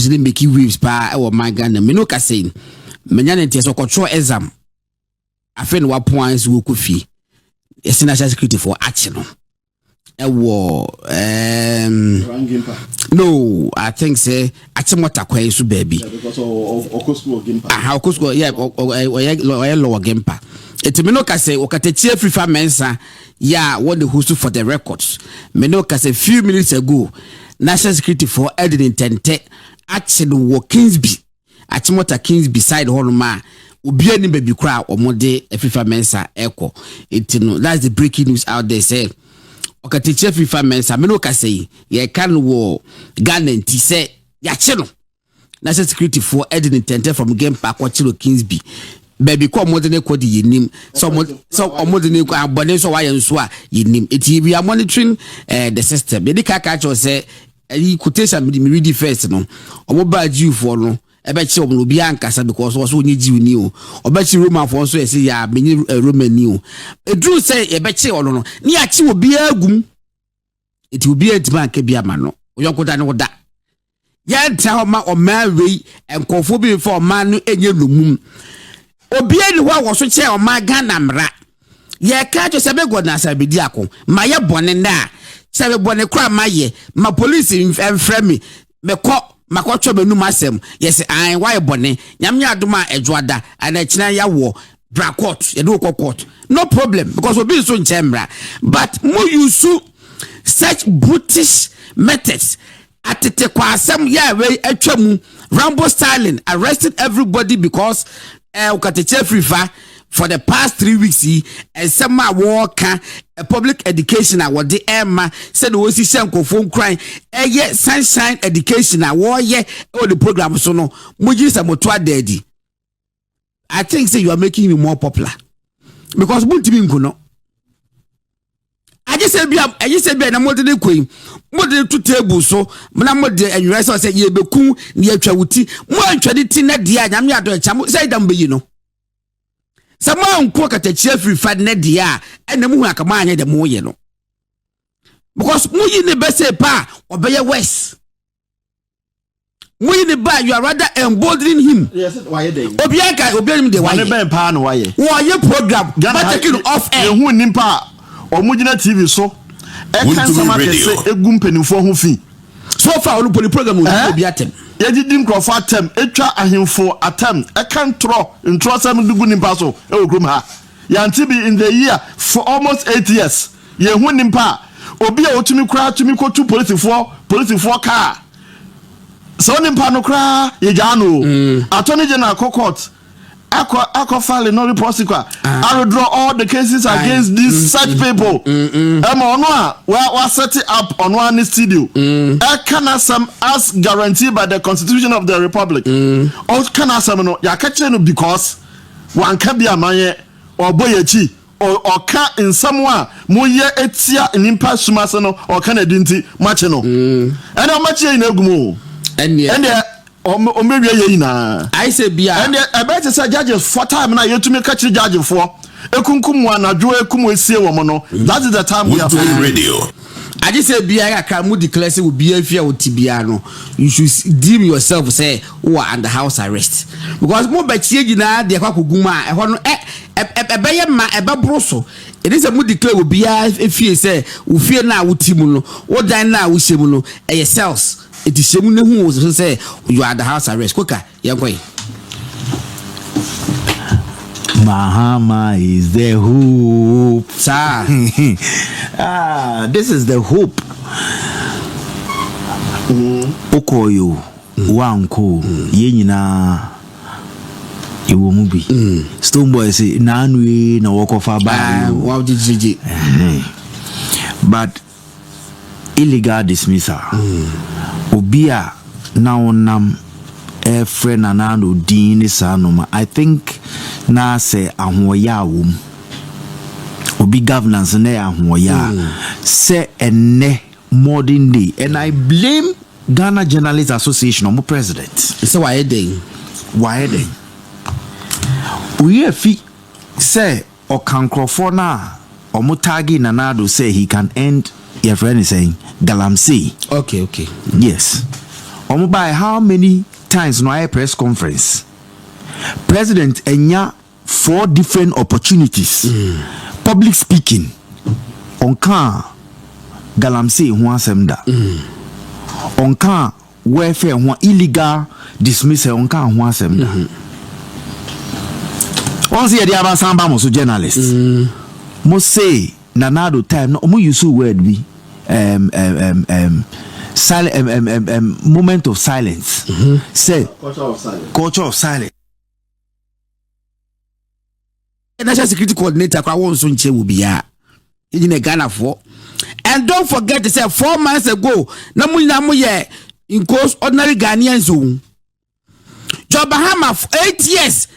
didn't make waves pa or my Ghana. Me no ka saying. Menyane ntia so control exam. Afen wa points wo kofi. Yes, national security for action. No, I think say Achimota Kwai su baby. Because of Okosco Gimpa. Okosco, yeah, lower Gimpa. It Menoka say Okate free mensa, yeah, what the host for the records. Menoka say few minutes ago, national security for editing tente action wo Kingsby. Achimota Kings beside Holma. Ubi ni baby crowd or more day free mensa echo. It no, that's the breaking news out there say. Okatiche FIFA mensa me no ka say ye kan wo Ghana nti say ya che no national security for editing tente from game park or Chilo Kingsby baby ko modern ko di yenim so modern ko abone so wa yenso a yenim it we are monitoring the system be ka cho say quotation me read first no omo ba due for no ebe che omo obi ankasa because so onye jiw ni o obachi roman for so say ya menye roman ni o edru say ebe che ono no ni achi obi agum eti obi edima nke bia ma no oyonkoda ne woda ya nta ma o ma wei enkofo bi for ma no enye lomum obi eni ho wo so che o ma Ghana mra ye ka cho sebe godna sabedi akon ma ye bone na sebe bone kwa ma ye ma police enfrɛ me ko makotwo benu masem yes I why bone nyam nya adoma edwoada ana kina ya wo bra court ye do court no problem because obi so nchemra but mo use such brutish methods atete kwa asem ya we atwamu Rambo styling arrested everybody because ukateche frifa for the past 3 weeks and some work a public education what the Emma said the OC Shanko phone crying sunshine education war ye all the program so no mujisa motwa daddy. I think say you are making me more popular because multibi nko no I just said be na modern queen modern two table so na modern and you say ye beku ni atwa wuti mo antwa de ti na dia nyame ado cham say dam be yi no sama nko katachie free fad na dia ena mu akama anya de mo ye no because mu yi ne be say pa obeye west mu yi ne ba you are rather emboldening him. Yes, why dey obianka de why ne be pa no why program but taking off air hu nimpa omugina TV so e kan sama kese egum penifo ho fi so far on program no be atem yedi nkrofo atem etwa ahemfo atem e kan ntro sam dugu nimpa so e ogrum ha yanti bi in the year for almost 8 years ye hu nimpa obi a otumi kura tumi kotu police car so nimpa no kura ye jano attorney general court Ako file no report I will draw all the cases against these such people. We set it up on one studio. Can some as guaranteed by the Constitution of the Republic. Or can some no ya catching because one can be a man or boyechi or can in someone moye etia in impact sumasano or can identity machino. And how much in egumo and or maybe I say bia and I bet say judges 4 time na you to me catch judge for ekunkum wana jo ekum esie wo no that is the time we are on radio. I just say bia ka mu declare say obi afia otibia no you should deem yourself say who are under house arrest because mo ba chie gina de kwakoguma e ho no be ma e be broso it is a mu declare obi afia say wo fie na wotimu no wo dan na wo hyemu no e yourselves. It is shemu ne hu so say you are the house arrest quicker yankoi Mahama is the hope sir. This is the hope okoyo wanko ye nyina ewo mu bi Stone Boy say na anu na wokofa ba wow did but illegal dismissal obia na onam friend anano din ni sanoma I think na say ahoya awum obi governance na ahoya say enne modern day and I blame Ghana Journalists Association omo president say why dey we fi say okankrofo na omo tagi say he can end your friend is saying Galamsey. Okay. Yes. by how many times no I press conference? President enya 4 different opportunities. Public speaking. Onka galamsey ho asem da. Onka welfare ho illegal dismissal onka ho asem da. Once ye dey abasamba mo so journalists. Mo say nanado time no mo use word be moment of silence. Say culture of silence. National Security Coordinator kwa won so nche wo bia. In Ghana for. And don't forget to say 4 months ago, na mo ye in course ordinary Ghanaians zone. Job Bahama for 8 years.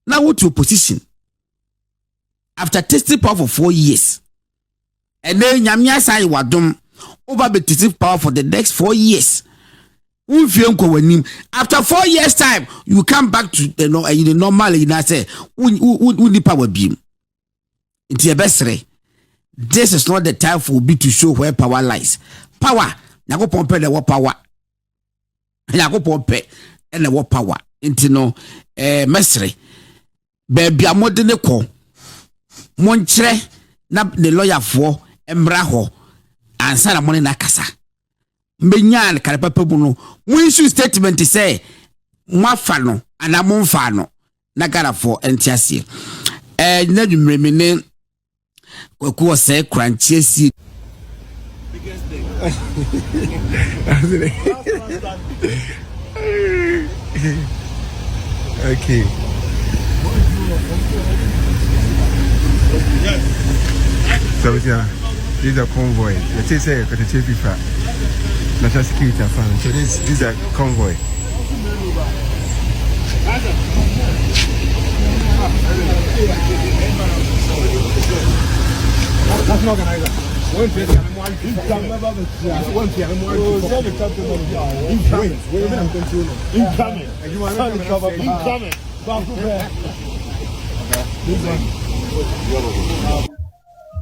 Now what to opposition? After tasting power for 4 years. And then Nyamia say wadom over the tasting power for the next 4 years. After 4 years time, you come back to the normal. You say, "Who power beam?" It's your best way. This is not the time for me to show where power lies. Power, na go pompe the what power. Na go pompe and the what power. Into no, mesre. Baby, I'm more than a call. Montre na the lawyer for embraho and sana money na kasa. Menyan karapapa no mu issue statement say mwafa no ana momfa no na gara for entiase na dumremene kwaku say crunchy si okay. So yeah, these are convoy. Let's say National Security Fund. So these are convoy. That's not organizer.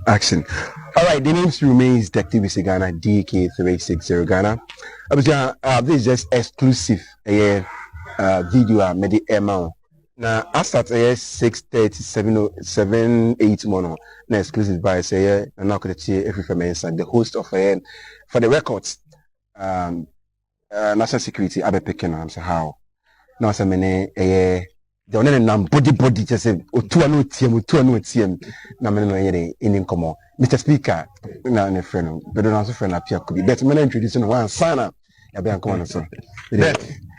Action. All right, the name remains DTBC Ghana, DK360 Ghana. This is just exclusive video I made the now I start 6:30, 7:08 mono. Now exclusive by say and now could every and the host of for the records national security Abe picking on so how now some the only name body just say two no TM na me no yere in komo Mr. Speaker na ne friend but don't also friend appear could be but me introducing one sana ya be anko so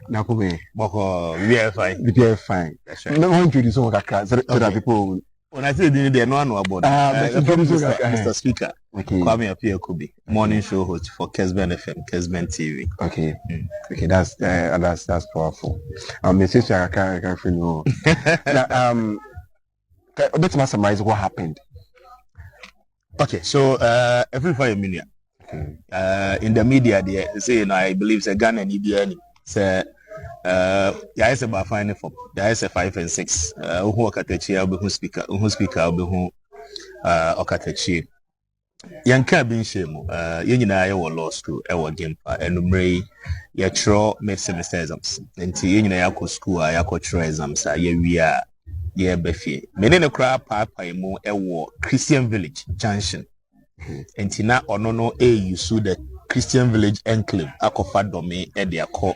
na ko me boko we are fine no introduce one kakra so that people when I say they no know about Mr. Speaker Kwame appear could be morning show host for Kesben FM Kesben TV. Okay. Okay, that's powerful. Mr. I can't feel no. Let's summarize what happened. Okay, so every 5 minutes in the media they say I believe say Ghana and India say yeah it's about finding for there is a 5 and 6 who okatechi who speaker who okatechi yanka bin shemu yenyina ye wo law school e wo Dampare enumre ye tro semester exams enti yenyina yakọ school yakọ tro exams ye wia ye befie menene kra papa mu e wo Christian Village Junction enti na ono no you sue the Christian Village enclave akofa dome e de akọ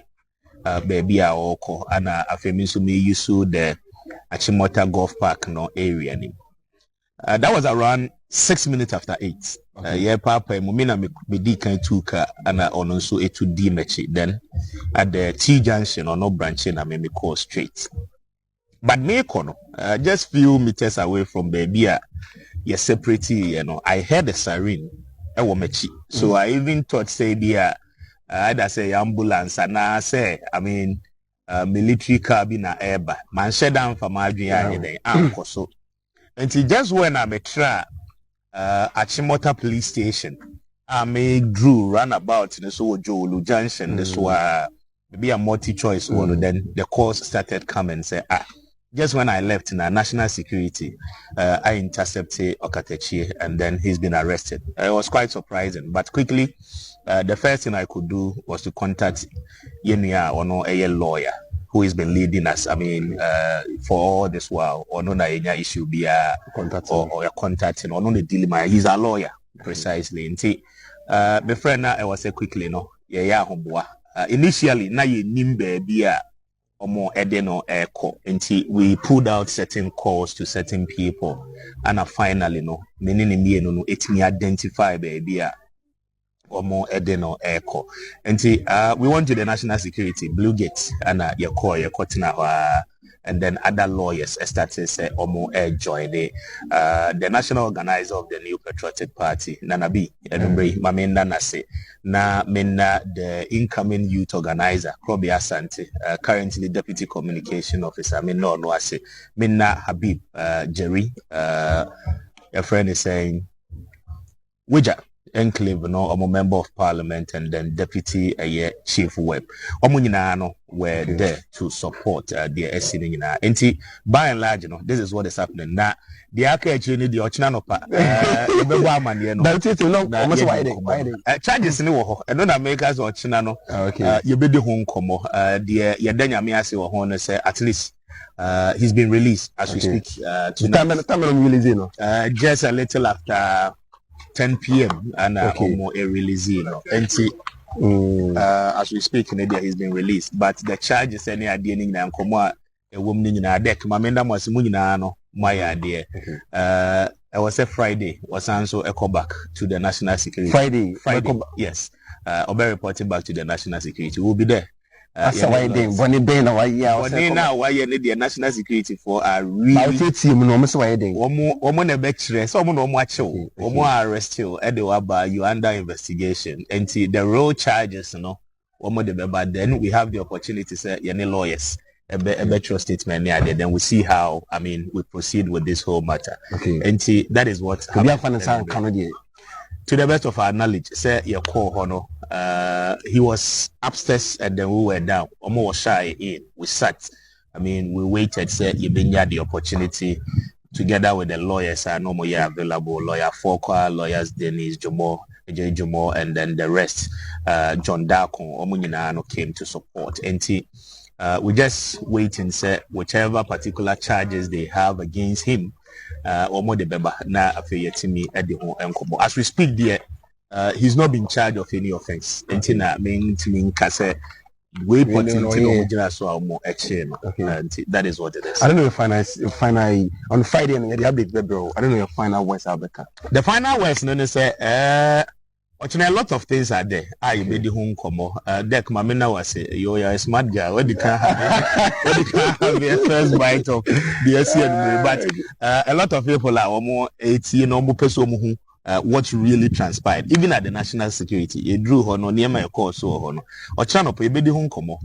baby a oko ana afemi so me use the Achimota Golf Park no area ni. That was around 6 minutes after 8. Yeah, papa mumina me di kan tuka ana ono so etu di mechi then at the T junction or no branch na me call straight. But me kono just few meters away from baby you separate I heard the siren e wo mechi. So I even thought say there either say ambulance and I say military car be na airba man shed down for my dream so and just when I try Achimota police station I made drew runabout in the so Jolu Junction this was maybe a multi-choice one then the calls started coming say just when I left in national security I intercepted Okatechi and then he's been arrested. It was quite surprising but quickly the first thing I could do was to contact Yenya or a lawyer who has been leading us. I mean, for all this while, or no, Yenya issue be a contacting or no, the dilemma. He's a lawyer precisely. And my friend, I was say quickly, no, initially, na ye nimbe be a or more edeno echo until we pulled out certain calls to certain people, and finally, no, meaning me no, it me identify baby or more edeno echo. And we went to the national security, Blue Gate, and your call, your and then other lawyers started say or more join the national organizer of the New Patriotic Party, Nanabi, Maminda Nase, na Minna, the incoming youth organizer, Krobi Asante, currently deputy communication officer, Minno Noase, Minna Habib, Jerry, a friend is saying, Wija. Enclave, no, I'm a member of parliament and then deputy chief whip. Omunyina were there to support the SCN. And by and large, this is what is happening. Now, the actually the Ochinanopa, charges in the I don't make us or Chinano, you be the home como, the Yadanya Miasi or Horner say at least. He's been released as we speak. Just a little after 10 p.m. and more a release, as we speak in India, he's been released. But the charge is any idea in a woman in a deck. Mamenda was Munino, my idea. I was a Friday, was also a callback to the national security. Friday, yes. I'll be reporting back to the national security. We'll be there. That's why they now why you need the national security for a really woman a betray someone no watch you arrest you you under investigation and the real charges but then we have the opportunity to say any lawyers a better statement then we see how we proceed with this whole matter and that is what to the best of our knowledge, say your call he was upstairs and then we were down. Almost shy in. We sat. We waited, said you been had the opportunity together with the lawyers are no more available. Lawyer Fokwa, lawyers Dennis Jomo, AJ Jomo, and then the rest, John Darko, Omunyina came to support. And we just wait and say whichever particular charges they have against him. Or more the beba na afeyetimi at the home enkomo. As we speak there, he's not been charged of any offense. Until now, kase we put into so more action. That is what it is. I don't know if final on Friday and the update, bro. I don't know your final words, Alberta. The final words, no, say, a lot of things are there. I made the home como. Deck Mamina was say, you're a smart guy. What you can't have the first bite of the SCN. But a lot of people are more 80 no more person what really transpired, even at the national security. It drew on near my course or channel pay the home como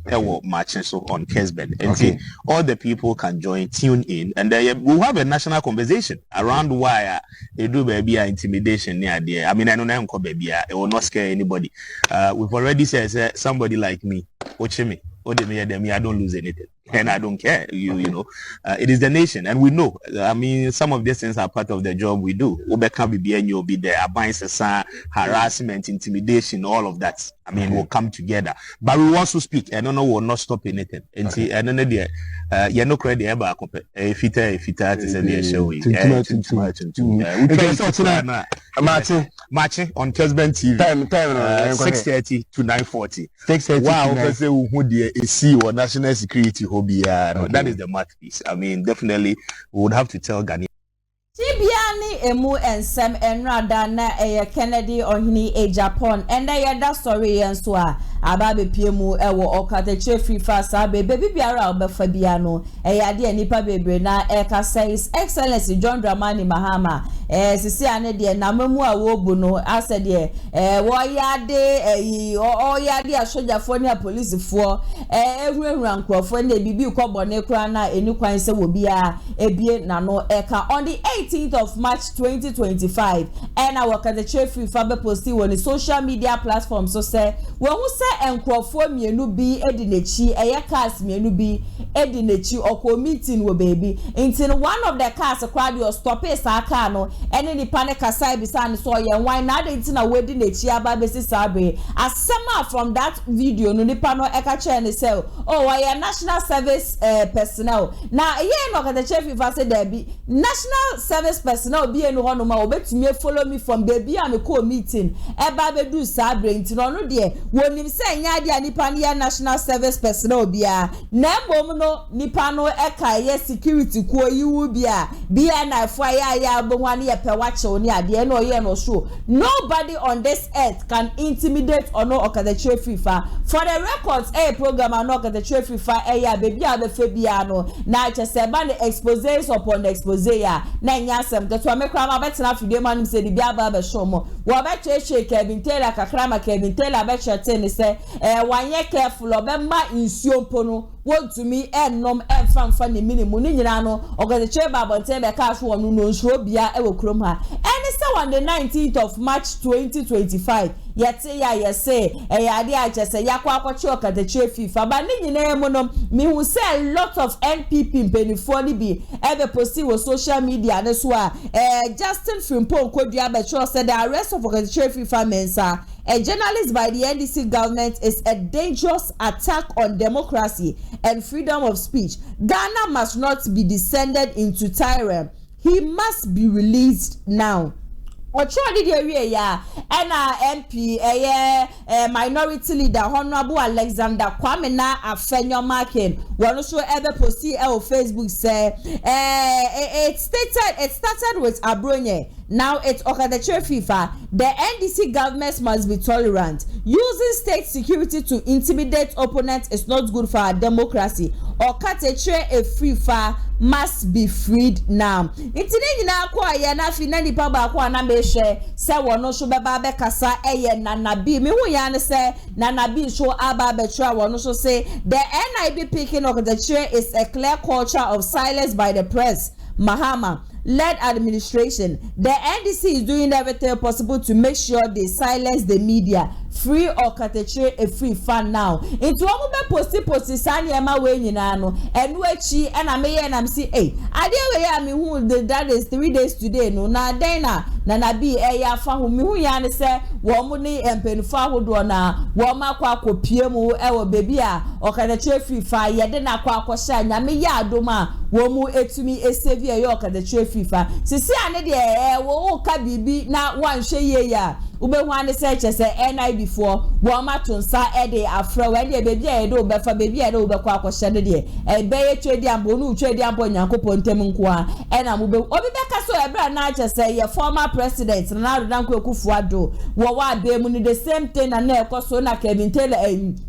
marching so on Kesben and all the people can tune in, and we'll have a national conversation around why they do baby intimidation near there. I know baby, it will not scare anybody. We've already said somebody like me, watching me. I don't lose anything, and I don't care. It is the nation, and we know. Some of these things are part of the job we do. You'll be there, harassment, intimidation, all of that. We'll come together, but we also speak. And we'll not stop anything. And see, and then you're no credit ever. If Marching on Kesben TV, 6:30 to 9:40. 6:30. Wow, who the AC or national security hobby? That is the masterpiece. Definitely, we would have to tell Ghani. Tibiani emu ensem enrada na Kennedy ohini Japan and that story and so ababe piemu ewo okateche free fast baby biara obefa biano ade nipa bebre na eka says excellency John Dramani Mahama sisi ane de namamu a wobu no ase de wo yade o yade asojafo ne police fo ehurehura nkrofo na bibi kwobone kra na eni kwan se wo bia ebie na no eka on the 18th 19th of March 2025 and our Okateche free fabe posti on the social media platform so say we who say enkrofo mienu bi edinechi eye cars mienu bi edinechi okwo meeting wo baby until one of the cars crowd your stop e sa car no ene ni panic aside bisan so ye why na dey na wedi nechi aba besi sabe asema from that video no nipa no eka che ne say oh why national service personnel na ye no Okateche free fa say there be national service personnel bi enu ho no ma obetumi follow me from baby am call meeting e ba be do sabre ntino no de wonim say nya de nipa ne national service personnel bia na mbom no nipa no eka ye security ko yiwu bia na fo ya bohwane ye pe wa che oni ade no ye no so nobody on this earth can intimidate or no Okateche free fa for the records program no Okateche free fa ya baby a be fe bia no na che se ba the exposes upon the expose ya na nya asem to me kra ma betena fidie man se di bia ba be show mo wo be che Kevin Taylor kakra ma Kevin Taylor be che ne se wanye careful obemma nsuo mpo no want to me ennom enfamfa ne minimu ni nyina no Okateche ba bonte be ka so no nsuo bia e wo krom ha and say on the 19th of March 2025 yete ya yese ade a chese yakwa akwachi Okateche FIFA ba ni nyina emu no me hu say a lot of NPP mpenifo ni bi ebe posti wo social media ne so a Justin Frimpong kodua be cho said the arrest of Okateche FIFA mensa a journalist by the NDC government is a dangerous attack on democracy and freedom of speech. Ghana must not be descended into tyranny. He must be released now. Ochodi de area ya na MP minority leader Honorable Alexander Kwame na Afenyo Markin one so ever posti on Facebook say it started with Abronye. Now it's Okateche FIFA. The NDC government must be tolerant. Using state security to intimidate opponents is not good for our democracy. Okateche FIFA must be freed now. Intine nyina kwa ya na fi na nipa ba kwa na me hwe se wono so beba be kasa nanabi me hu ya ne se nanabi so aba be twa wono so say the NIB picking of the chair is a clear culture of silence by the press. Mahama led administration. The NDC is doing everything possible to make sure they silence the media. Free Okateche a free fan now. Into omu be posti sani ema we nyina no. Enu echi na me ye na msi ade we ya me hu that is 3 days today no na den na bi ya fa hu me hu ya ne se wo mu ni empenfo ahodo na wo ma kwa akopie mu wo bebi a Okateche free fa ye de na kwa akosha nya me ya adoma wo mu etumi esevi ye Okateche free fa sisi ane de wo ka bibi na wan hwe ye ya ube wane se chese NIB before wo ma tonsa de afro we de bebi e do be fa bebi e do be kwa akosha de be ye twedi ambo nu twedi ambo nyankopon ntem nko a na mu be obi be ka so ebra na chese ye former president na Danko Akufo-Addo wo wa be mu ni the same thing na ekoso na Kevin Taylor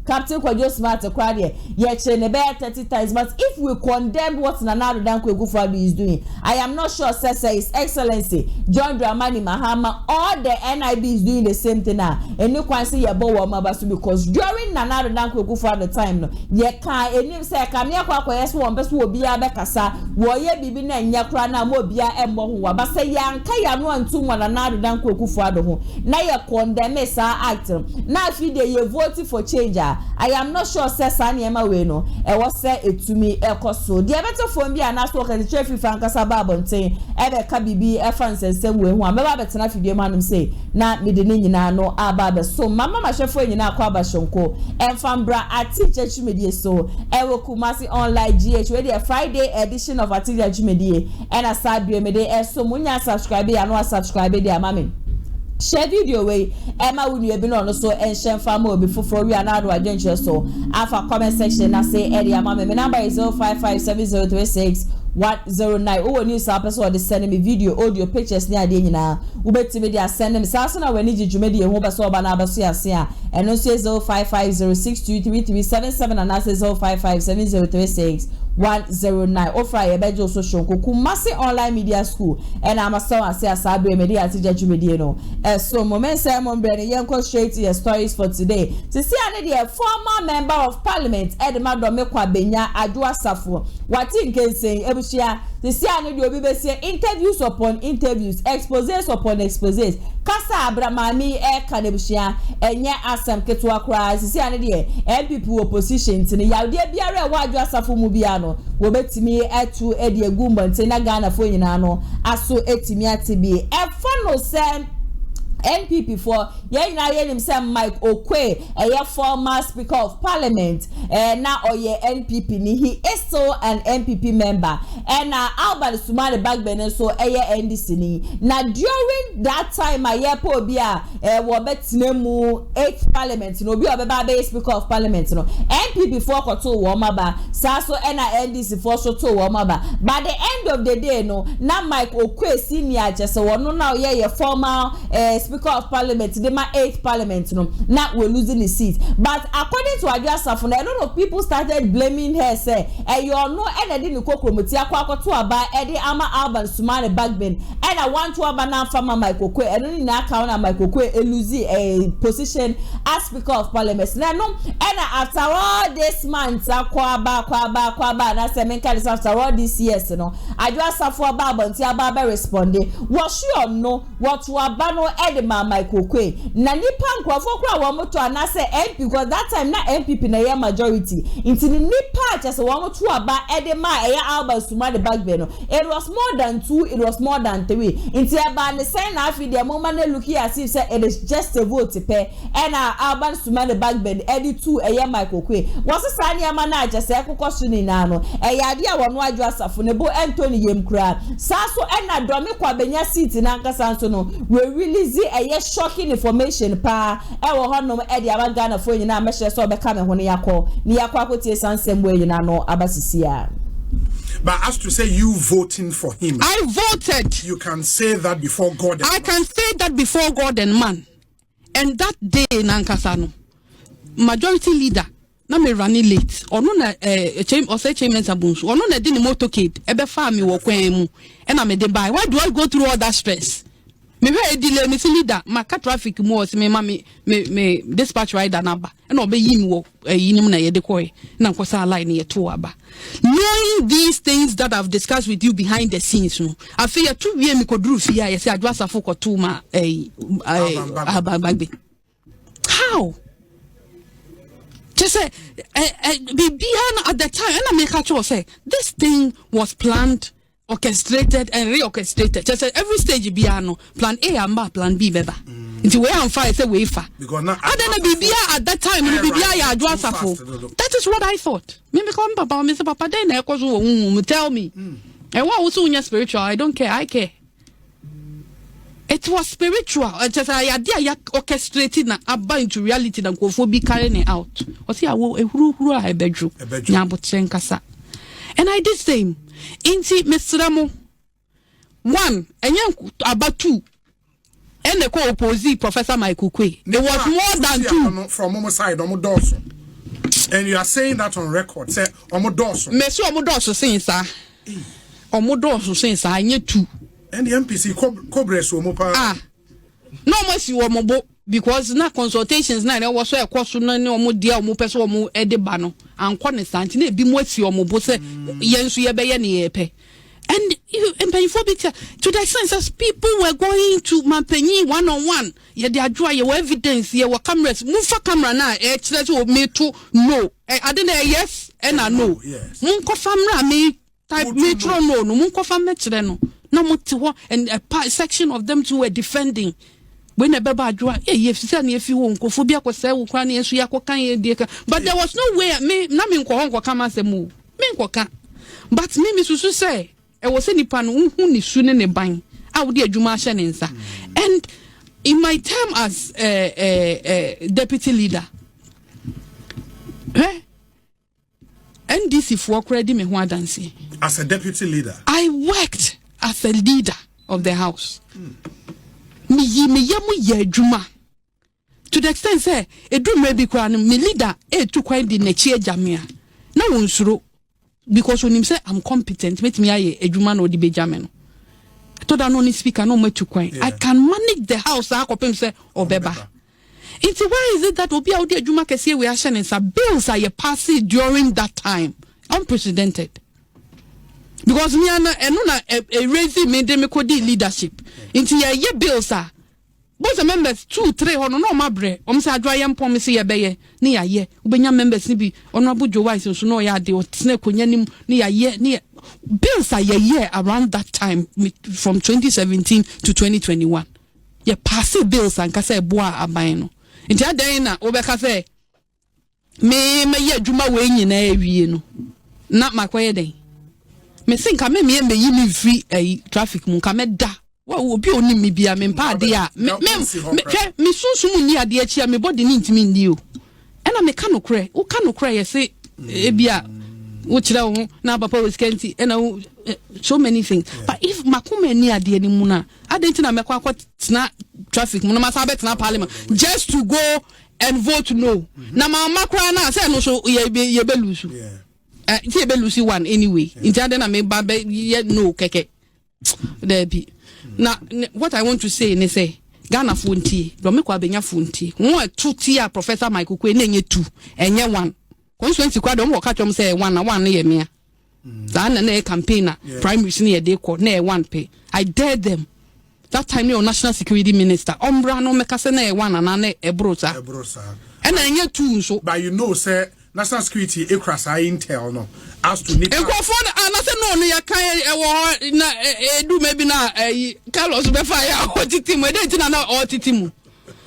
Captain Kwajo Smart kwade ye che ne be 30 times but if we condemn what Nana Danko Akufo-Addo is doing I am not sure say His Excellency John Dramani Mahama or the NIB is doing the same thing now and you can see your bow mabasu because during Nana Danko Akufo-Addo time no ye can enim say kamia kwa yes one person will be a bekasa wo ye bibi na nya kra na mo bia embo ho wa ba say yanka ya no antu Nana Danko Akufo-Addo ho na ye condemn sa act na fi de ye vote for change I am not sure say Saniema we no e was say etumi ekoso de beto phone bia na so Okateche FIFA nkasa ba bonten e be ka bibi e fan sensem we ho ameba betena fidie manum say na mede ne nyina no aba be so mama mahwefo nyina akwa ba shonko enfambra ati chechumedie so e wo Kumasi online GH we the Friday edition of Ati Chechumedie and asadue mede e so munya subscribe ya no subscribe dia mama share video way Emma will you be no so and share family be for we another adventure so afa comment section na say area mama my number is 0557036109 oh news person dey send me video audio pictures ni ade nyina wo betime dey send me sa so na we ni jijumedi ho be so ba na abaso ase a eno so 0550623377 and na 0557036109 109 ofra ye bejo so shonko Kumasi online media school and amaso ase asabre media atija dwumedie no so moment say mo brene yenko straight to your stories for today to see ane the former member of parliament Edema Domekwa Benya Adwa Safo wati nkensen ebushia to see ane the obi be say interviews upon interviews exposés upon exposés kasa abramami kanebushia enye asem ketwa kra to see ane the MPP opposition tini yawde biara wa Adwa Safo mu bia no wo betimi etu edi egumbo ntina Ghana fo nyina no aso etimi atibi no sem NPP for yenim sem Mike Okwe former speaker of parliament now oye NPP ni he is still an NPP member and Albert Sumare Bagbene so NDC ni na during that time po bia wo betinemu 8th parliament no bi obeba be speaker of parliament no NPP for koto wo maba saso NDC for so to wo maba by the end of the day no na Mike Okwe senior just wono na oye former speaker of parliament the 8th parliament no now we're losing his seat but according to Adwa Safo a lot of people started blaming her say you know and didn't kokromoti akwa to aba e ama Alban Sumare Bagbin and I want to aba na farmer Michael Kwe and only na account na Michael Kwe lose a position as speaker of parliament now no and after all this months kwa ba na say menka this after all this years no Adwa Safo aba bonti aba responding was sure no what to aba no Edema Michael Kwe na nipa nkrofo kra wo moto anase MP because that time na MPP na ye majority inti nipa just wo moto aba Edema Albert Sumare Bagbin no it was more than 2 it was more than 3 inti aba ne say na afi the moment na look here as if say it is just a vote pe and Albert Sumare Bagbin edi 2 Michael Kwe was sani ama na just say kokoso ni na no ade a wono Adwa Safo ne bo Anthony Yemkura saso na Domekwa Benya seat na nkasa nso no we release shocking information pa wo honom e dia Ghana fo nyina mehye so be ka me ho ne yakọ akotie sansem we nyina no abasisia. But as to say you voting for him, I voted. You can say that before God and I can say that before God and man. And that day nankasa no majority leader na me running late ono na chairman sabunsu ono na di ni motorcade e be fa me wo kwan mu e na me dey buy. Why do I go through all that stress? Me we delay me leader maka traffic mu o se me dispatch rider number and obe yim wo yinim na ye de koy na nkosa line ye to aba. Knowing these things that I've discussed with you behind the scenes no afi ya tu wie me kodru fi ya say Adwa Safo ko to ma bagbe. How just say Bibiana at the time and I make her say this thing was planned, orchestrated and reorchestrated. Just every stage piano plan A and plan B beba. It's way I'm fine say way far. Because now I don't know Bibia at that time Bibia ya Adwa Safo. That is what I thought. Me come papa Mr. Papa then I cause tell me. And what also in spiritual I don't care I care. It was spiritual. Just I idea orchestrated na aba into reality na go be carrying it out. O see awo ehuru I bedru. Nyabotchen kasa. And I did same. Inti Mr. One, and about 2. And the co-opposite Professor Michael Kwe. It was more than 2. From Omo side, Omo Dawson. And you are saying that on record. Say Omo Dawson. Monsieur Omo Dawson saying sir. Omo Dawson saying sir, I need 2. And the MPC Cobra so Mopa. No much you Omo because na consultations na there was so a course no Omo dia Omo person Omo edebano and constant na bi mo asi Omo bo say yensu ye be ye ne yepe. And for to the sense as people were going to Mampenyi one-on-one, yeah, they are dry, your evidence, your cameras, move for camera now, me to no. I didn't say yes and I know. Yes. Munko famra me type metro no, munko famra no. No more and a section of them too were defending. When a baba draw, if you won't go for Biako, Ukraine, and Suyakokan, but there was no way me, Namin Kohongo come as a move. Minkoka. But me, Mrs. say. I was any pan who ni soon in a bang. I would dear Juma Shanensa. And in my time as deputy leader, NDC for credit me one dancing. As a deputy leader, I worked as a leader of the house. Me yamu ye Juma. To the extent say, a do maybe crown me leader, to quite the next jamia. No one shrew. because when him say I'm competent, make me a adwuma na odi Benjamin. To da no ni speaker no metu kwan. I can manage the house I kopem say obeba. It's why is it that obi audi adwuma kese we ahye ne sa bills are passing during that time unprecedented. Because me and a raising me de me kodi leadership. Into ye bills are both the members 2, 3 or no mabre. Say adwa yam pom say ye beye ni ya ye. Ubenya members ni bi honorable Joe Wise so no ya de otne konya nim ni ya ye ni bills are ye around that time from 2017 to 2021. Ye pass bills and ka say boa aban no. Nti adan na obeka say me ye adwuma we nyina awie no. Na makoye den. Me think me yi me free traffic mu ka me da. Wa obi oni me bia me mpa ade a me sunsun ni ade achi a me body ni ntimi ndi o. Ena me ka no kre, wo ka no kre ye se e bia wo kira wo na papa was kenti ena so many things. But if makuma ni ade ni mu na ade nti na me kwa na traffic mu na masa betena parliament just to go and vote no. Na mama kra na say no so ye be lose. Ye be lose one anyway. Inti ade na me ba be no keke. There be. Now, what I want to say is say Ghana funti, do me kwa benya funti. Won 2 tier Professor Michael Kwe na nye 2, enye 1. Constituency kwa do mo ka twom say 1 na 1 na ye mea. Za na na campaigner primaries na ye de ko na 1 pay. I dare them. That time your national security minister ombra no meka say na 1 na na ebrosa. And enye 2 so. But you know say national security ekrasa intel no as to nipa and I say no ya kan na do maybe na Carlos Bempah ya otitimu e dey na otitimu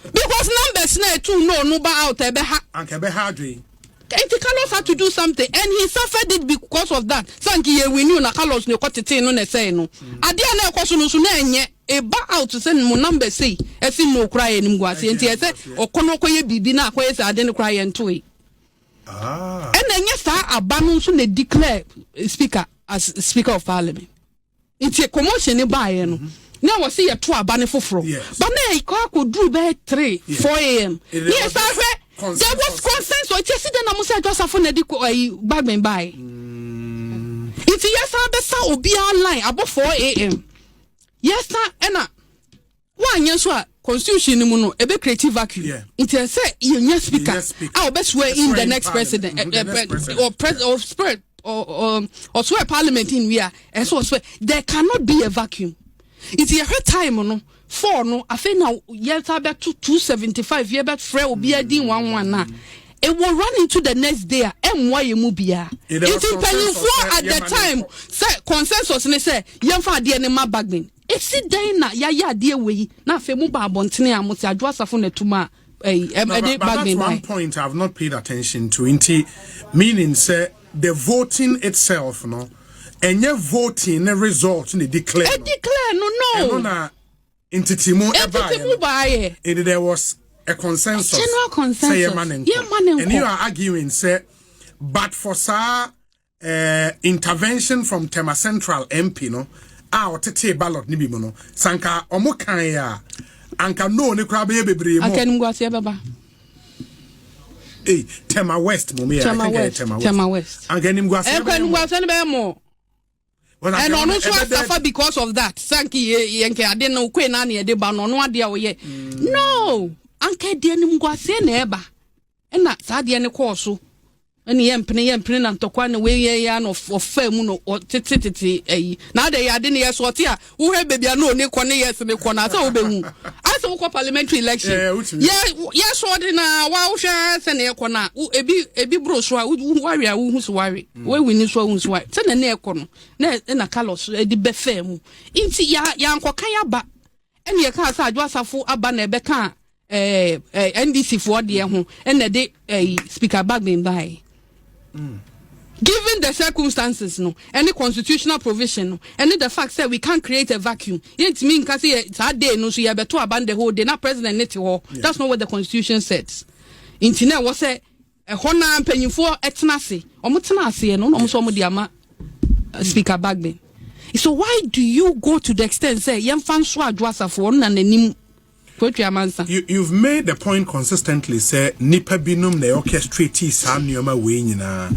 because numbers na 2 no ba out e be ha anke be ha adwe Carlos had to do something and he suffered it because of that sanki ye winu na Carlos ne kotete no na say no ade na ekoso no so na enye e ba out say mo number say e si no kra ye nim guase enti e say okono koye bibi na akoye say ade no kra ye nto e. And then yes, Abanu so they declare speaker as Speaker of Parliament. It's a commotion in Bayern. Now I see a 2 Abani for but now could do by 3, 4 a.m. Yes, I there was consensus. It's just then I must say just a phone a bag and buy. It's yes, I saw will be online about 4 a.m. Yes, sir, and one yes, what constitution ni muno ebe creative vacuum it say you speaker our best way in the next president or spread or swear parliament in we are and so there cannot be a vacuum. It's a hard time no 4 no I think now yelta back to 275 year back free will be a din 11 na it will run into the next day and why you move here it's in at the time say consensus ne say yemfa de ne ma bagmen. It's it day na ya dear way na fe mu ba bontene amote adwo asafo na tuma that's one point I've not paid attention to inti meaning say the voting itself no enye voting the result ne declare no na intitimu eba there was a consensus general consensus say and you are arguing say but for sa intervention from Tema Central MP no tete ballot ni bi mo no sanka omo kan ya anka no ne kra be bebre mo akan ngwase baba Tema West mo me Tema West anka ni ngwase ne be mo and ono so suffer because of that sanki yenke ade no kwe na na de ba no no ade a wo ye no anka de ni ngwase na eba na sa de ne course ani yempene na ntokwa ne we ya no ofa mu no tete na de ya de ne yeso ote a wo he bebia no ne kɔ ne yes ne kɔ na sa wo behu asa wo kɔ parliamentary election yes so de na wa wo hwɛ se ne kɔ na ebi bro so a wo ware a wo hu so ware we wini so hu so ware se na ne kɔ no na Carlos de be fa mu inti ya nkɔ kan aba ene ye ka sa adwo asafo aba na ebe ka NDC for de ho ene de speaker Bagben by given the circumstances no any constitutional provision no and the fact that we can't create a vacuum it mean kasi that day no so you beto abandon the whole day na president net ho that's not what the constitution says intina was say e hona mpanyimfo etenase omotenase no no so omodiama speaker Bagben. So why do you go to the extent say yemfa so adwasa for na nanim you've made the point consistently say nipa binum na orchestrate sa nneoma we nyina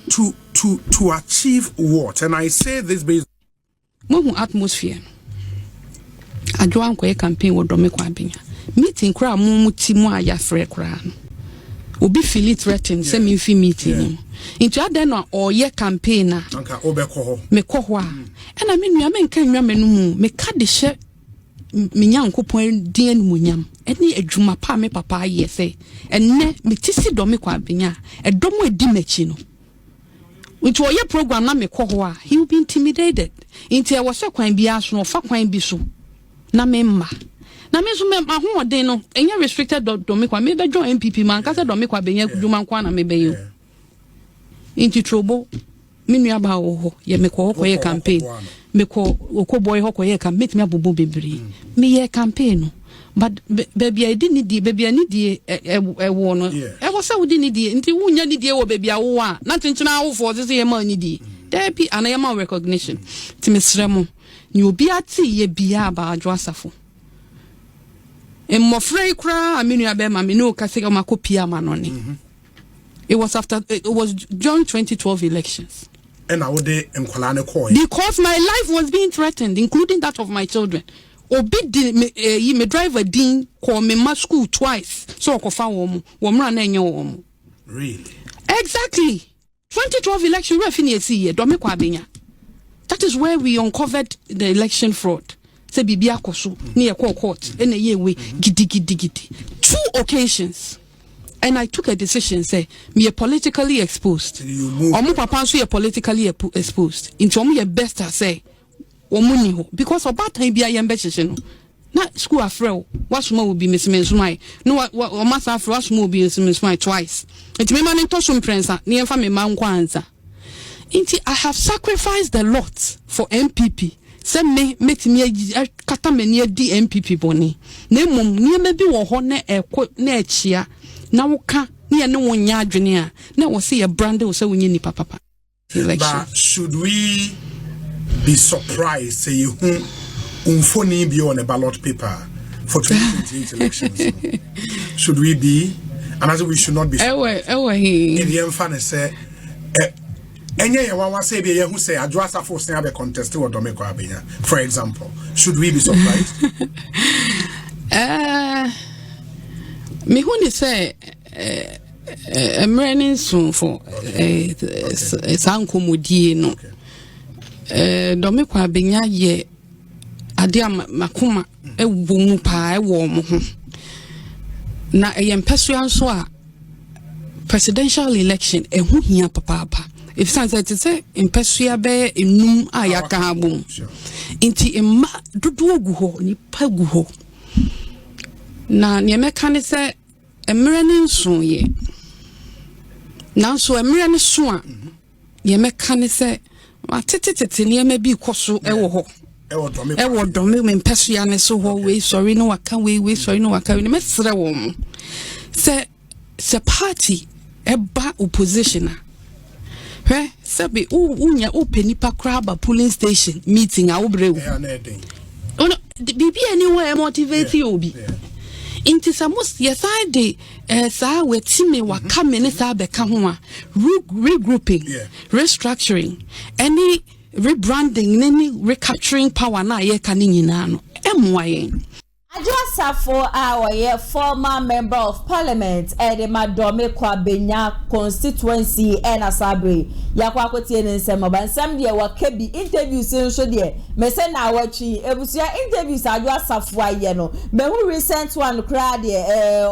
to achieve what? And I say this based on atmosphere. I do a campaign with Domiko Abinya. Meeting crowd mumu timu aya free crowd. Obi feel it threatened. Say me fi meeting. Into other no or ye campaigner. Anka obeko me kohwa. And I mean, me can remember me cut the share. Me nyankopon din munyam eni adwuma pa me papa ye say enne me tisi Domiko Abinya edomo edi machi no nti oye program na me kɔ ho a he will be intimidated nti e wo se kwan bi aso no fa kwan bi so na me mma na me so me ahoɔden no enya restricted Domiko me be join MPP man ka se Domiko Abinya adwuma nkwa na me be yo nti trobo me nua ba wo ho ye me kɔ ye campaign me ko boy ho koye can make me abobo bebre me ye campaign no but baby I didn't need baby I need e wo no e wo say we didn't need nti wunya need e wo baby a wo a na tinchina wo for say e ma need there be an e ma recognition ti me sremo ni obi ati ye bia ba adwo asafo e mo frey kra aminu abe ma me no ka say ma kopia ma no ne it was during 2012 elections. And I would because my life was being threatened, including that of my children. Obi me driver din call me my school twice. So ko fa wo mu. Really? Exactly. 2012 election we finish here Domiko Abinya. That is where we uncovered the election fraud. Say bibia koso near court and a year way gidi. 2 occasions. And I took a decision, say, me politically exposed. Omu papa so ye politically exposed. Into omu ye best I say, omu ni ho. Because about time bi ayembe chese no. Na school afre wasuma will be Miss Mensumai. No o masa afre wasuma will be Miss Mensumai twice. Enti me man to some prensa, ni emfa me man kwa anza. Enti I have sacrificed a lot for MPP. Say me kata me ni di MPP boni. Na mum ni me bi wo ho na echia. Na woka ne ne wonya adwene a na wo se ye brand wo se wonye ni papa. But should we be surprised say you unfoni be on a ballot paper for 2028 elections? Should we be? And as we should not be. If the fan say enye ye wan say be ye hu say adwasa force na be contest with Domiko Abinya, for example. Should we be surprised? Me who say emrenin so for sankomodie no Domiko Abinya ye ade makoma ewo mu pa ewo mo ho na empesua so a presidential election ehu hia papa if sense it say empesua be enum ayaka abom nti emma dodo ogu ho ni pa gu ho na niemeka ne se emrene so ye na so emrene so a niemeka ne se atetete niema bi koso ewo ho ewo dome me mpesua ne so ho we sorry no waka we sorry no waka we me sere wo se party eba opposition he se be unya openipa kraba polling station meeting a obrewu ono bibi anywhere motivate you bi inti samos yeside sa wetime waka me ne sa beka ho a regrouping restructuring any rebranding any recapturing power na ye ka ni nyina no emwaye Ajwasafo a former member of parliament Edema Domiko Abinya constituency ena sabre yakwa akotie ne nsem obansam de waka bi interviews nso de me se na awachi ebusia interviews Ajwasafo aye no me who recent one kra de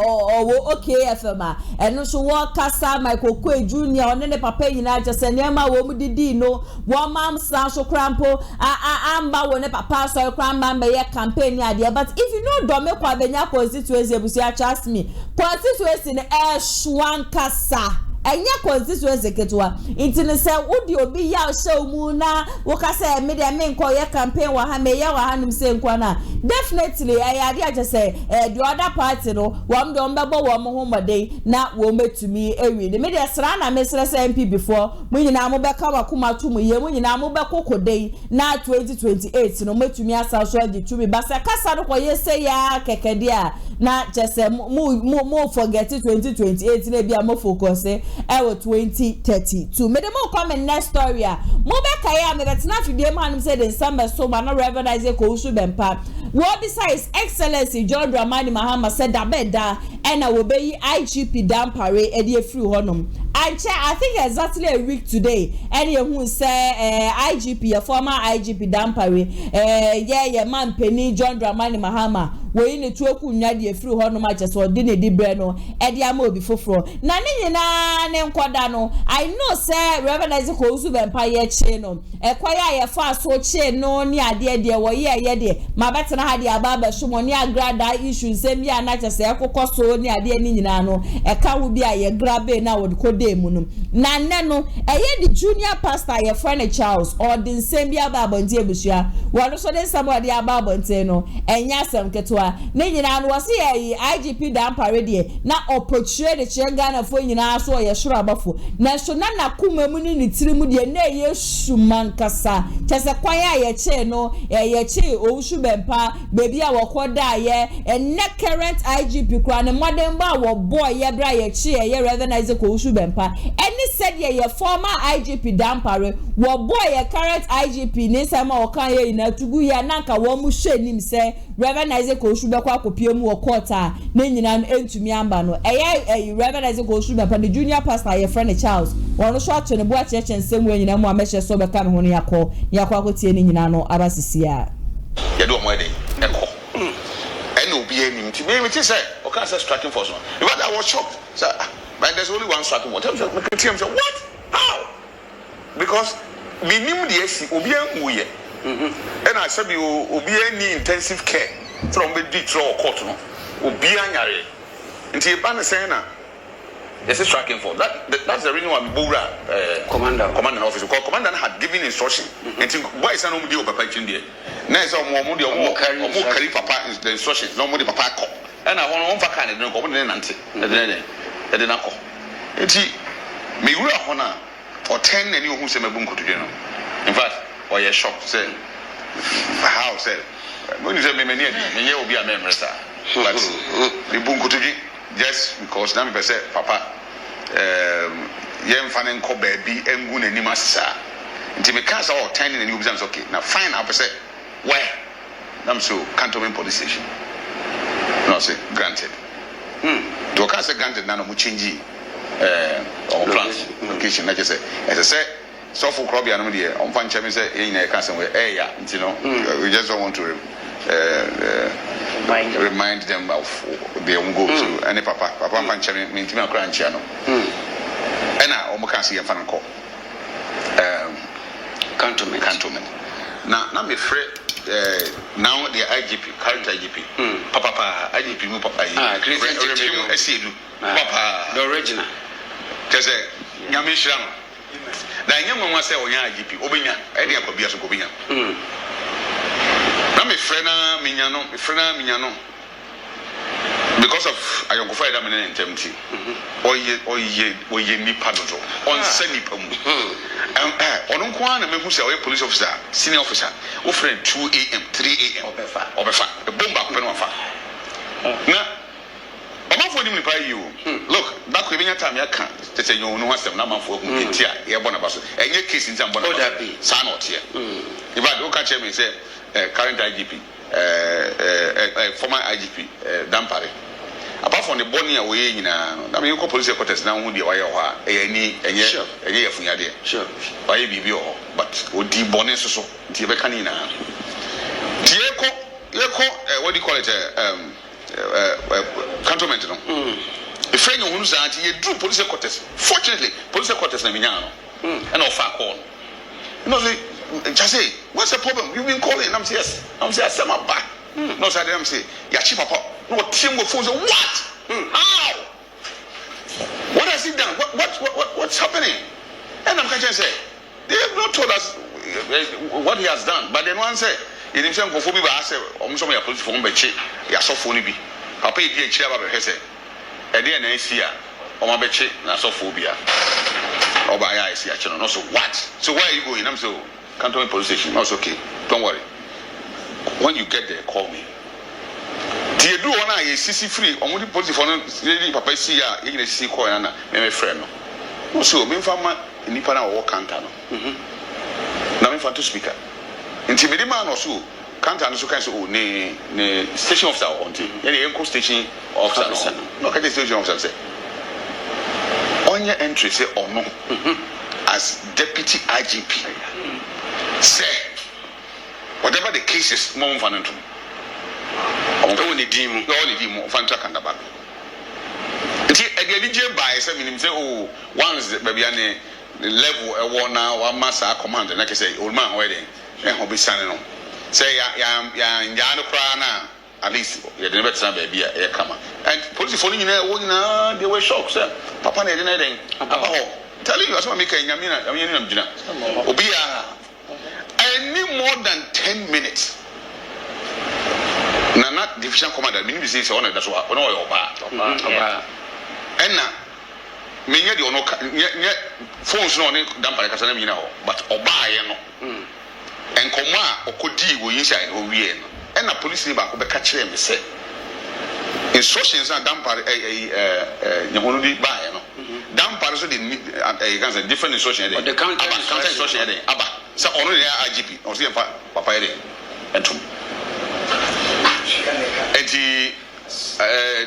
owo OKFM a eno so wo kasa Michael Kwe Junior one ne papa nyina jese nema wo mu didi no wo mam san so krampo amba wo ne papa so kramma me ye campaign ade but if you know Domiko Abinya constituency ebusia trust me constituency ne shwankasa enya constituency ketwa intine se wodi obi ya hye mu na wo ka se me de me nko ye campaign wa ha me ya wa hanum se nko na definitely ayade aje se the other party no wom de ombebo wo mo ho modey na wo metumi ewi de me de sra na me sra se MP before mu nyina mo be ka wakoma to mu ye mu nyina mo be kokodey na 2028 no metumi asa so adi tumi basa kasa no ko ye se ya kekede a na je se mo forget 2028 na bia mo focus ewo 2032 me dem come next story a mo be kai a me betina fidie man say the summer so ma no Reverend Isaac Owusu Bempah what besides excellency John Dramani Mahama said that beda and I will be IGP Dampare e dey free honum I think exactly a week today any who say IGP a former IGP Dampare yeah man penny John Dramani Mahama we ni tu oku nya dey free honum a cheso de ne di bre no e dey am obi foforo na ne nyina ne nkoda no I know say Reverend Isaac Owusu Bempah ye che no e kwaya ye fa so che no ni ade de wo ye de ma betena ha de ababa hwemo ni agrada issue nsem ya na chese ekokoso ni ade ni nyina no e ka wo bi a ye grabe na wo ko de mu no na ne no eye the junior pastor ye friend Charles or the nsem bi ababa ntie busua wo no so de somebody ababa ntie no enya sem ketwa ne nyina no wo se ye IGP Dampare de na opportunity de che Ghana fo nyina so ye hworo abafo na so na kuma mu ni tirimu de na ye sumankasa chese kwaya ye che no ye che Owusu Bempah baby a wokoda ye enne current IGP kwa ne modern ba wo boy ye bra ye che ye Reverend Isaac Owusu Bempah any said ye former IGP Dampare wo boy ye current IGP ni sama wo kan ye na tugu ya nanka wo mu hwe nim se Reverend Isaac Owusu Bempah akopie mu wo court a ne nyina no entumi amba no eye Reverend Isaac Owusu Bempah the junior pastor ye friend Charles wono so ato ne bo a cheche nsem we nyina mu a mehye so beka me ho ne yakọ akotie ne nyina no abasisi a ye do mo ede eko ene obi anim ti me say o can say striking force no but I was shocked so but there's only one striking force me say what how because minim de esi obi anwu ye and I said obi any intensive care from be di throw court no obi anyare nti e ba ne say na yes, striking force. That's the reason why Bura commander officer because commander had given instruction. And why is no mudi papa chindi? Na is o mo carry papa the instruction. No mudi papa call. And I want for can no go na nante. E de na call. Enti me wura hona or 10 any who say me bunko to no. In fact, or you shocked say how said when you say me me obi a member sir. But the bunko to just because na me say papa yem fanen ko baby engu na nim asa nti me ka say 10 na nim obizam okay na fine I say where nam so cantonment police station no say granted to ka say granted na no mu change our plans location na just say as I say so for crobia no dey on fan chemi say e na ka say we ya nti no we just don't want to remind them of their own goals. And papa fanchami mintima cranchiano. And I almost can't see a fan call. Cantonment. Now me afraid now the IGP, current IGP. Papa IGP mu papa. I see you. Papa the original. Because Yamishram. Na nyama mwa say onya IGP obinya e dey akobia so obinya na me frena minyano because of ayonkofo ida me ntemti oye nipa dodo on se nipa mu onu nko na me hu say oye police officer senior officer o friend 2 am 3 am obefa e bomba ko no afa na amafo ni nipa yi o look back we benya time ya kan tete nyo no asem na amafo ku ntia ye bona baso enye case ntia bona sa na otie iba do ka che me say current IGP former IGP Dampare apart from the body away nyina na me ko police headquarters na hu de why ho a enye yafunya de sure why bibi o but odi bone so nti be kan nyina ti yeko what do you call it cantonment no if any who say anti you do police headquarters fortunately police headquarters na minya no and of far call you know say just say what's the problem you've been calling I'm say yes I'm say I'm back no say I'm say ya chief papa no team go phone say what how what has he done what's happening and I'm catching say they have not told us what he has done but then one say in himself go for be ba say omso ya police phone be che ya so phone bi papa e di chira ba be say e dey na isi a o ma be che na so phone bi a oba ya isi a che no so what so where are you going I'm so cantonment police station. No, it's okay. Don't worry. When you get there, call me. The do one I CC free. On the police phone, papa see ya. You can see call na me friend no. Also, Bimfama in Nipana or Cantano. Now, if I to speaker. Intimidate man or so, Cantano so can so ne station officer on the Enco station officer. No, can the station officer say on your entry say or no as deputy IGP. Say whatever the case is, more fun into. Only dim Fanta Candaba. Again, by 7 say, oh, once the baby level a war now, one master command, and like I say, old man wedding, and will be signing. Say, Yano Prana, at least, you never said baby, a come. And police following in there, they were shocked, sir. Papa, they didn't telling you, as I'm making Yamina, Obia, any more than 10 minutes. Nana division commander, meaning says on that's what no and now, many of the phones no Dampare Casana, but Obayano and Koma or Kodi were inside Ovien, and the police never could catch them. Say instructions are Dampare Yamuni Bayano. Dampare so the different instruction, the counter instruction, Abba, so only IGP or see Papa and two. And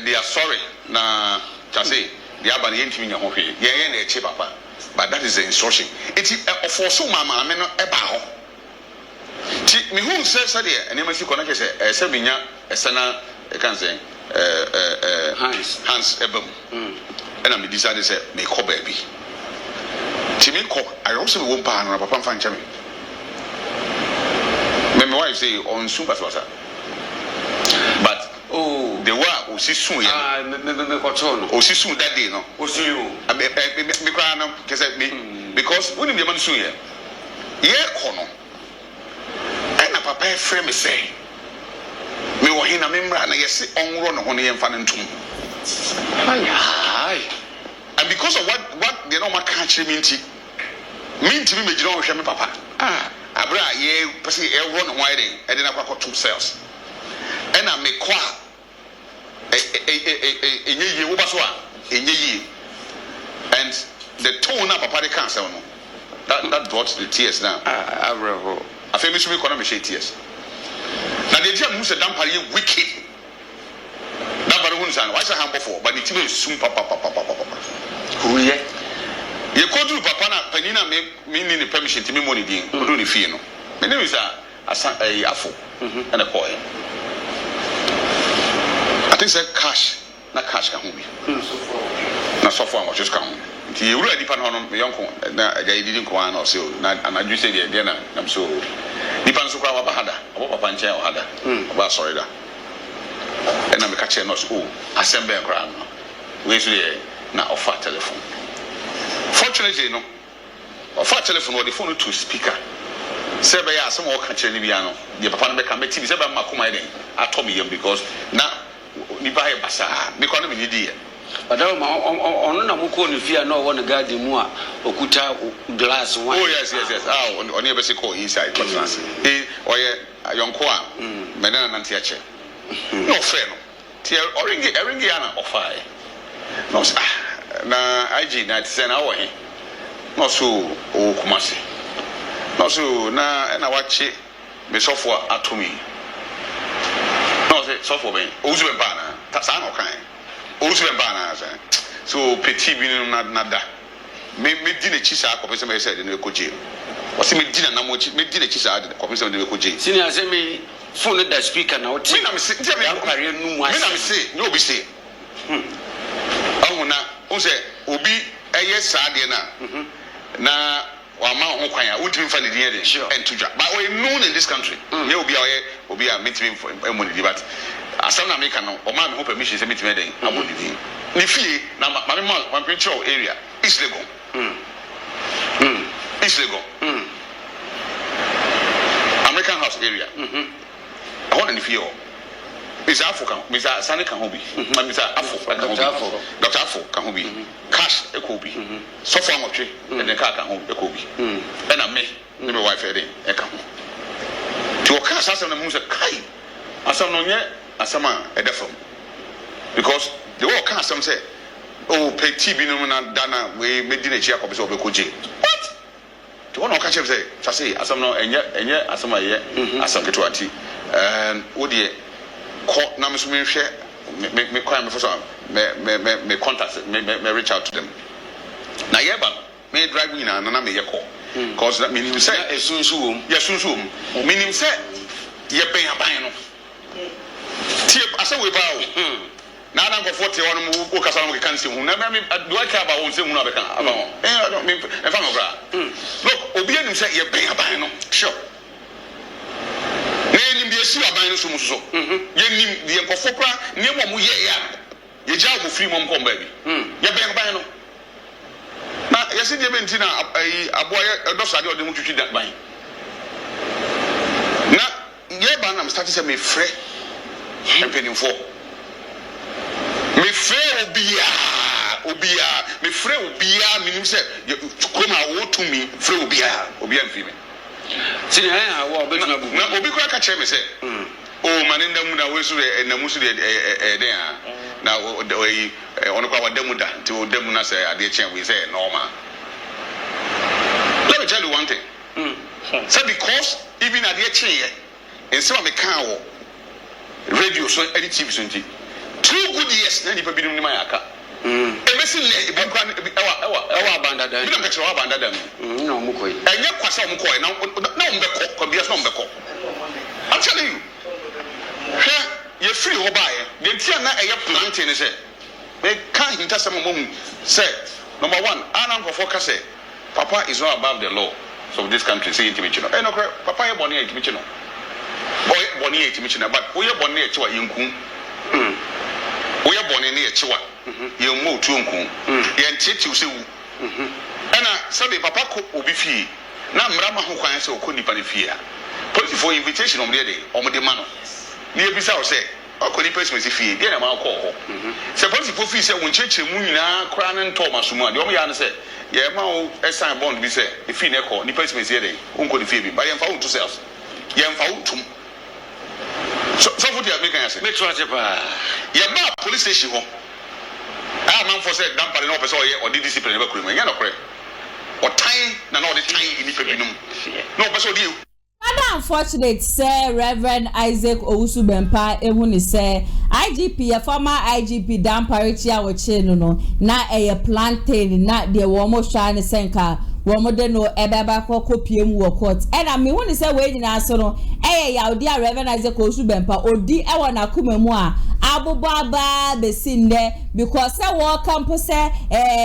they are sorry na say they are banning to me your home. Yeah, papa. But that is the instruction. It is for so mama, I mean, about me who says that here, and you must connect a Sabinia, a sana, a can say, Hans Ebum. And I decided to say, make her baby. Timiko, I also won't pan on a papa fan champion. My wife say on super swasa. But the war was soon. Soon that day, no. Because when the man soon here, Corno, and a papa frame say, me were in a member and I say on run on the infant tomb. And because of what the normal country mean to me, Major Shami Papa. Abra, ye, Passy, run whiting, and then I got 2 cells. And I make qua a ye, and the tone up a party cancer. That brought the tears now. A famous economy shed tears. Now the gem who's a Dampare wicked. Dampare who's an what's a humble for, but it will soon papa. Who yet? You go to Papa Penina meaning the permission to me money being only Fino. My name is a Afo and a boy. I think say cash, not cash can be. Not so far, just come. You already depend on my uncle. They didn't go on or so. And I just say the dinner. I'm so depends on our Bahada, our Pancha or Hada. About sorry that. And I'm catching us all. Assembly and crown. We should now offer telephone. Fortunately, you know, offer telephone or the phone to speaker. Say by some more country, Libiano. The Papa can make TV about Makuma. I told me because now. Ni buy a basa because we need it. But on Namuko, if you are not one guard in Mua, Okuta glass wine. Oh, yes. Oh, on your basic inside. Or a young qua, Banana and Tiache. No friend. Tia Oringiana or fire. No, na IG 97 hour. No, so, Kumasi. No, so, na, and I watch it, the software at me. Software being Owusu Bempah, that's our kind. Owusu Bempah, so petit being nada. Me did a chisa, Professor May said in the Koji. Was me dinner, no much, me did a chisa, Professor in the Koji. Senior, send me phone the speaker now. When I'm saying, no, be say. Oh, say, Obi, a yes, Sadiana. Na. Wama Okwanya, would you find it here and to Jack? But we're known in this country. You will be a meeting for money, but as some American or man who permission to meet me, I won't be. Nifi, now my mom, one picture area is legal. It's legal. American house area. I want to feel. Mr. African, Mr. Sani Kahobi, Mr. Dr. Afo Kahobi, cash a kobi, so far much, and the car can hold a kobi. And I may, my wife, a come. To a cast as a musa kai, as some non yet, as some a deaf. Because the whole cast some say, oh peti bi no na dana we medina chia ko be so be ko je what to one ka say asam no enye asam aye asam keto anti wo de ko na me so me hwe me kwa me for so me contact me reach out to them na ye ba me drive na me ye ko cause that meaning say esunsuom meaning say ye ben aban no tie asa we ba o na na go 40 one mo kasa no kan se hu na me do I care about won se hu na be kan aba ho I don't mean e fa no bra look obi anim say ye ben aban no sure na nim de si aban no so mu so ye nim de nkofo pra ne mo ye ya ye ja go free mom kom ba bi ye ben aban no na yesi de be ntina aboye dosade ode mu twitwi da ban na ye ba na start say me frɛ empenimfo me frɛ obia me frɛ obia minim sɛ koma wo to me frɛ obia mfi me sini ha wo obetuna bu na obi kwa ka kyerɛ me sɛ o mane ndamu na we so enamu so de den a na ono kwa wadamu da nti wadamu na sɛ ade kyɛn we sɛ normal. Let me tell you one thing. So because even at the chair, and some of the car radio so any TV so 2 good years na nipa bidum ni mayaka. Emesin le ewa banda da. Bidum ka chewa banda da. Na omukoi. Enye kwasa omukoi na ombeko ko bias na ombeko. I'm telling you. You free ho bae. The tia na eye planting say. Me kan hinta some mom say number 1, anan go focus say Papa is not above the law of this country. Say intimate no. No, Papa ye boni intimate no. Boy boni intimate no, but we ye boni e chiwa yinku. We ye boni ne e chiwa. Ye mo tu nku. Ye ntete use wu. Ena sabe papa ko obi fie. Na mra ma ho kwan se okoni pa ne fie a. Police for invitation on the de ma no. Ne ebisa o say okoni person se fie. Dey na ma ko ho. Se police for fie se won cheche mu nyina kra ne nto masomu a. De o ya no say ye ma o sign bond bi say if you neko ni person say dey unko the fee bi but ye mfa to self ye mfa utum so for the American say make sure pa ye ba police station ho ah man for say Dampare no person or the discipline be kuru ye no kore o time na no the time ni pe binum no person dey. Unfortunate say Reverend Isaac Owusu Bempah ehu ni say IGP a former IGP Dampare chia wo che no na plantain na de wo mo hwa ne senka wo mo de no ebeba kopiem wo court and me hu ni say we nyina so no yaudi a Reverend Isaac Owusu Bempah odi ewo na kuma mu a abobaba besinde because say wo campus say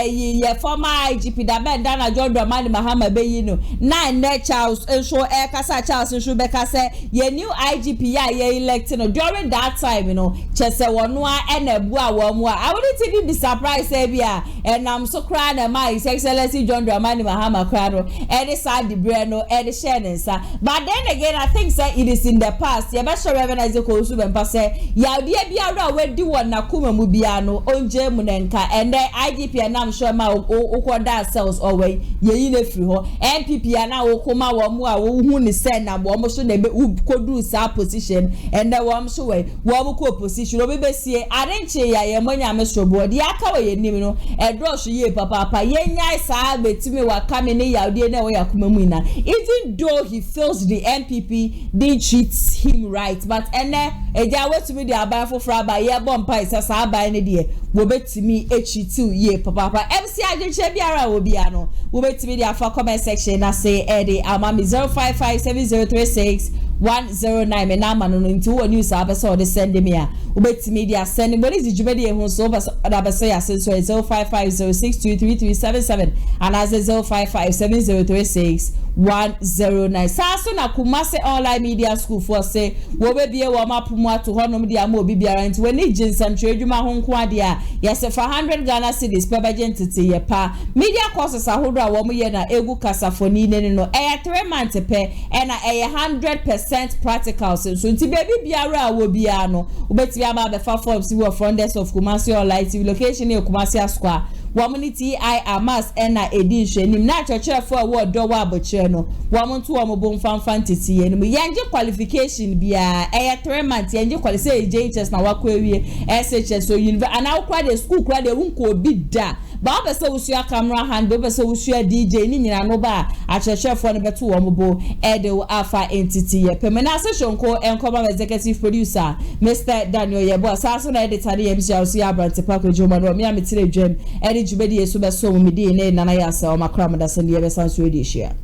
ye former IGP da ben na Jordan Mani Mahama beyi no na ne Charles enso kasa Charles enso beka say ye new IGP ya ye elected no during that time you know chese wono a enabu a wo mu a I wouldn't even be surprised say bia and I'm so cry na my His Excellency John Dramani Mahama cry no any side the brain no any share nsa but then again I think say it is in the past ye be sure Reverend Isaac Owusu Bempah say yaudi biara we di won na kuma mu bia no onje mu nenka and then IGP and I'm sure ma okoda cells always ye na free ho MPP and na okoma wo mu a wo hu ni say na wo mo so na be kodu sa position and then wo so we wo ko position obi be sie arenche ya ye manya me so bo di aka we ye nim no e draw so ye papa ye nyai sa betimi wa kame ne yaudi na wo yakuma mu na even though he feels the MPP did treat him right but ene eja wetumi the aban for fraba ye bompa isa sa aban ne de wo betimi echitu ye papa MC agenche biara wo bia no wo betimi the afa comment section na say ede amami 0557036109 me na manu no nti wo news abese o de send me a wo betimi the send but is jumede ehun so abese ya so 0550623377 and as 0557036109 saso na Kumasi online media school for say wo be bie wo mapomu ato honom dia ma obi biara nti woni jinsantre adwuma ho nko ade a yes for 100 Ghana cedis per budget ye pa media courses ahodo a wo mo ye na egu kasafoni ne no 3 months pe e na 100% practical so nti baby biara a wo bia no obetimi aba be fa forms we from desk of Kumasi online TV location e Kumasi Square womunity amas ena edition nim na churchfo award do wa aboche no womuntu wo bo mfanfa ntiti nim yenje qualification bia 3 months yenje qualify JHS na wakwawie SHS so university ana kwa the school kwa the unko obi da ba be se usua camera hand be se usua DJ ni nyina no ba a churchfo no beto wo bo ede afa entity ye pemena session ko enkoba executive producer Mr. Daniel Yebo asaso na editor the MC Owusu Abrante Park Joma no me ametire dwem edi jubedi yeso be so mu di ne nana ya sa o makra mo da se ne be sanso edi hia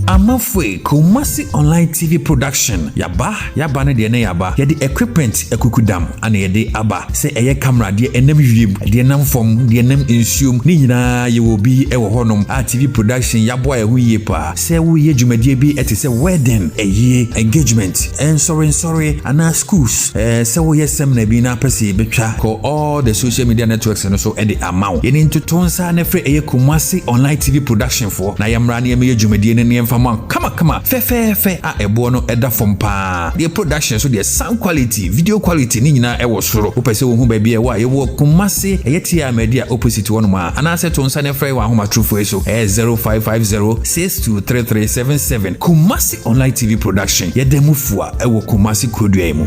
Amafwe Kumasi online TV production yaba ne de ne yaba ye de equipment ekukudam ana ye de aba se eye camera de enam wiem de nam fom de enam ensuom ni nyina ye wo bi e wo honom a TV production yabo ye hu ye pa se wo ye dwumadie bi etese wedding eye engagement and sorry ana schools se wo ye seminar bi na pese betwa ko all the social media networks no so e de amaw ye ni ntotonsa na fre eye Kumasi online TV production for na yamra na ye dwumadie ne Kama fe a ebo no eda from pa the production so the sound quality video quality ni nyina e wo soro wo pese wo hu ba bia wa ye wo Kumasi eyetia media opposite one ma ana se to nsa ne frɛ wa homa true for so 0550623377 Kumasi online TV production ye demufua e wo Kumasi kodua mu